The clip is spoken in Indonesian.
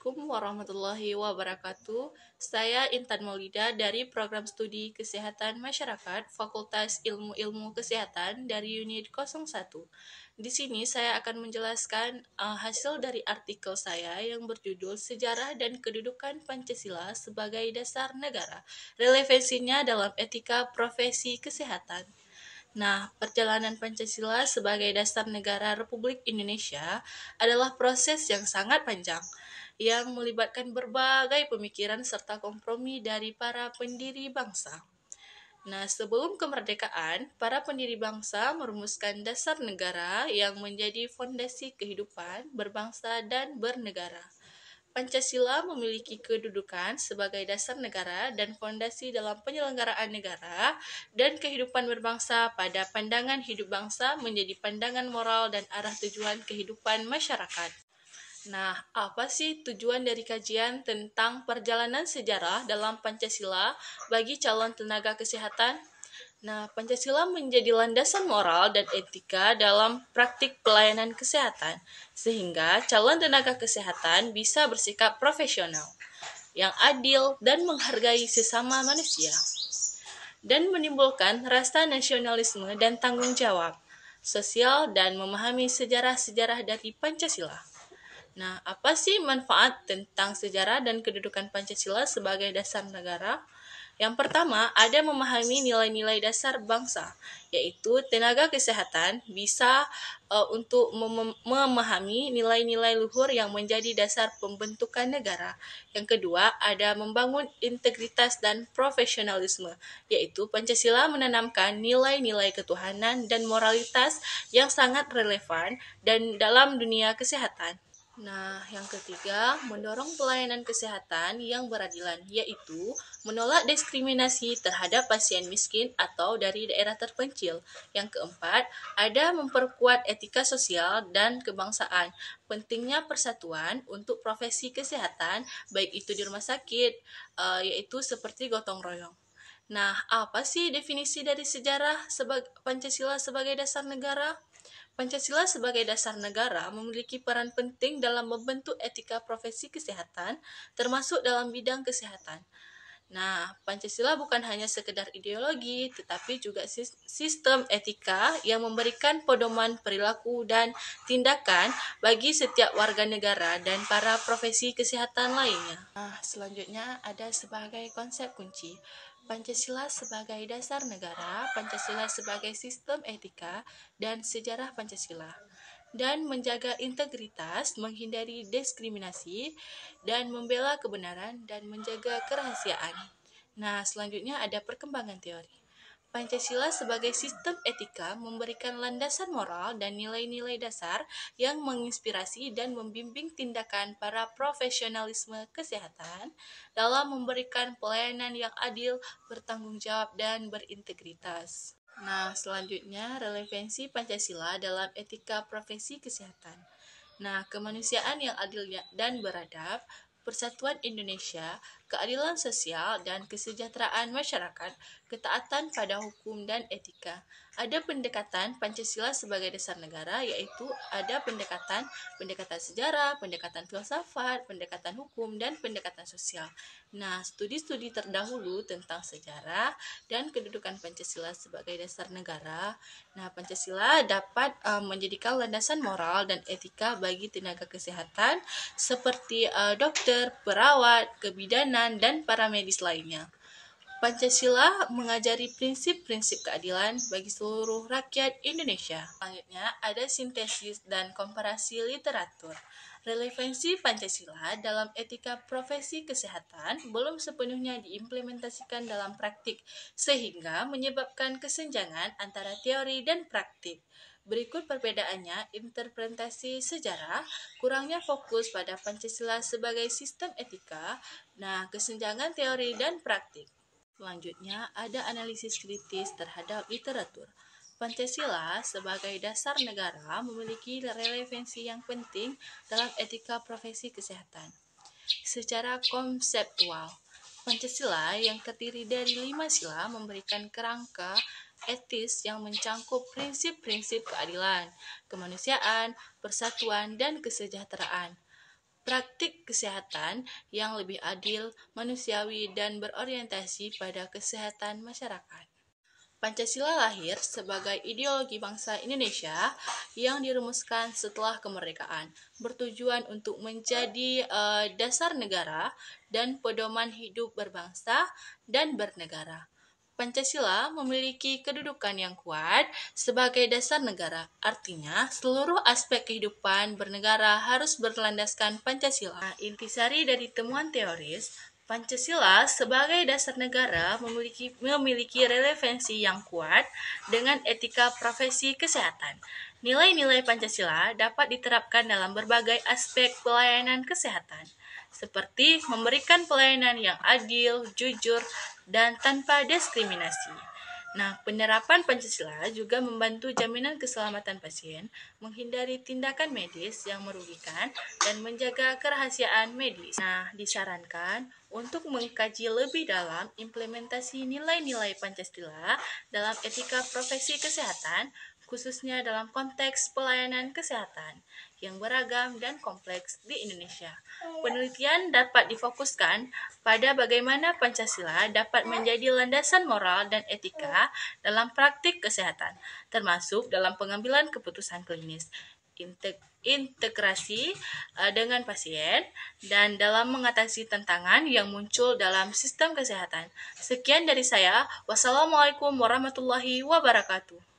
Assalamualaikum warahmatullahi wabarakatuh. Saya Intan Maulida dari Program Studi Kesehatan Masyarakat Fakultas Ilmu-Ilmu Kesehatan dari Unit 01. Di sini saya akan menjelaskan hasil dari artikel saya yang berjudul Sejarah dan Kedudukan Pancasila sebagai Dasar Negara, Relevansinya dalam Etika Profesi Kesehatan. Nah, perjalanan Pancasila sebagai dasar negara Republik Indonesia adalah proses yang sangat panjang, yang melibatkan berbagai pemikiran serta kompromi dari para pendiri bangsa. Nah, sebelum kemerdekaan, para pendiri bangsa merumuskan dasar negara yang menjadi fondasi kehidupan berbangsa dan bernegara. Pancasila memiliki kedudukan sebagai dasar negara dan fondasi dalam penyelenggaraan negara dan kehidupan berbangsa pada pandangan hidup bangsa menjadi pandangan moral dan arah tujuan kehidupan masyarakat. Nah, apa sih tujuan dari kajian tentang perjalanan sejarah dalam Pancasila bagi calon tenaga kesehatan? Nah, Pancasila menjadi landasan moral dan etika dalam praktik pelayanan kesehatan, sehingga calon tenaga kesehatan bisa bersikap profesional, yang adil, dan menghargai sesama manusia, dan menimbulkan rasa nasionalisme dan tanggung jawab sosial dan memahami sejarah-sejarah dari Pancasila. Nah, apa sih manfaat tentang sejarah dan kedudukan Pancasila sebagai dasar negara? Yang pertama, ada memahami nilai-nilai dasar bangsa, yaitu tenaga kesehatan bisa untuk memahami nilai-nilai luhur yang menjadi dasar pembentukan negara. Yang kedua, ada membangun integritas dan profesionalisme, yaitu Pancasila menanamkan nilai-nilai ketuhanan dan moralitas yang sangat relevan dan dalam dunia kesehatan. Nah, yang ketiga, mendorong pelayanan kesehatan yang beradilan, yaitu menolak diskriminasi terhadap pasien miskin atau dari daerah terpencil. Yang keempat, ada memperkuat etika sosial dan kebangsaan. Pentingnya persatuan untuk profesi kesehatan, baik itu di rumah sakit, yaitu seperti gotong royong. Nah, apa sih definisi dari sejarah Pancasila sebagai dasar negara? Pancasila sebagai dasar negara memiliki peran penting dalam membentuk etika profesi kesehatan, termasuk dalam bidang kesehatan. Nah, Pancasila bukan hanya sekedar ideologi, tetapi juga sistem etika yang memberikan pedoman perilaku dan tindakan bagi setiap warga negara dan para profesi kesehatan lainnya. Nah, selanjutnya ada sebagai konsep kunci. Pancasila sebagai dasar negara, Pancasila sebagai sistem etika, dan sejarah Pancasila. Dan menjaga integritas, menghindari diskriminasi, dan membela kebenaran dan menjaga kerahasiaan. Nah, selanjutnya ada perkembangan teori. Pancasila sebagai sistem etika memberikan landasan moral dan nilai-nilai dasar yang menginspirasi dan membimbing tindakan para profesionalisme kesehatan dalam memberikan pelayanan yang adil, bertanggung jawab, dan berintegritas. Nah, selanjutnya relevansi Pancasila dalam etika profesi kesehatan. Nah, kemanusiaan yang adil dan beradab, persatuan Indonesia, keadilan sosial, dan kesejahteraan masyarakat, ketaatan pada hukum dan etika. Ada pendekatan Pancasila sebagai dasar negara, yaitu ada pendekatan sejarah, pendekatan filsafat, pendekatan hukum, dan pendekatan sosial. Nah, studi-studi terdahulu tentang sejarah dan kedudukan Pancasila sebagai dasar negara. Nah, Pancasila dapat menjadikan landasan moral dan etika bagi tenaga kesehatan seperti dokter, perawat, kebidanan, dan para medis lainnya. Pancasila mengajari prinsip-prinsip keadilan bagi seluruh rakyat Indonesia. Selanjutnya, ada sintesis dan komparasi literatur. Relevansi Pancasila dalam etika profesi kesehatan belum sepenuhnya diimplementasikan dalam praktik, sehingga menyebabkan kesenjangan antara teori dan praktik. Berikut perbedaannya: interpretasi sejarah, kurangnya fokus pada Pancasila sebagai sistem etika, kesenjangan teori dan praktik. Selanjutnya, ada analisis kritis terhadap literatur. Pancasila sebagai dasar negara memiliki relevansi yang penting dalam etika profesi kesehatan. Secara konseptual, Pancasila yang terdiri dari 5 sila memberikan kerangka etis yang mencangkup prinsip-prinsip keadilan, kemanusiaan, persatuan, dan kesejahteraan. praktik kesehatan yang lebih adil, manusiawi, dan berorientasi pada kesehatan masyarakat. Pancasila lahir sebagai ideologi bangsa Indonesia yang dirumuskan setelah kemerdekaan, bertujuan untuk menjadi dasar negara dan pedoman hidup berbangsa dan bernegara. Pancasila memiliki kedudukan yang kuat sebagai dasar negara. Artinya, seluruh aspek kehidupan bernegara harus berlandaskan Pancasila. Intisari dari temuan teoris, Pancasila sebagai dasar negara memiliki relevansi yang kuat dengan etika profesi kesehatan. Nilai-nilai Pancasila dapat diterapkan dalam berbagai aspek pelayanan kesehatan, seperti memberikan pelayanan yang adil, jujur, dan tanpa diskriminasi. Nah, penerapan Pancasila juga membantu jaminan keselamatan pasien, menghindari tindakan medis yang merugikan, dan menjaga kerahasiaan medis. Nah, disarankan untuk mengkaji lebih dalam implementasi nilai-nilai Pancasila dalam etika profesi kesehatan, khususnya dalam konteks pelayanan kesehatan yang beragam dan kompleks di Indonesia. Penelitian dapat difokuskan pada bagaimana Pancasila dapat menjadi landasan moral dan etika dalam praktik kesehatan, termasuk dalam pengambilan keputusan klinis, integrasi dengan pasien, dan dalam mengatasi tantangan yang muncul dalam sistem kesehatan. Sekian dari saya. Wassalamualaikum warahmatullahi wabarakatuh.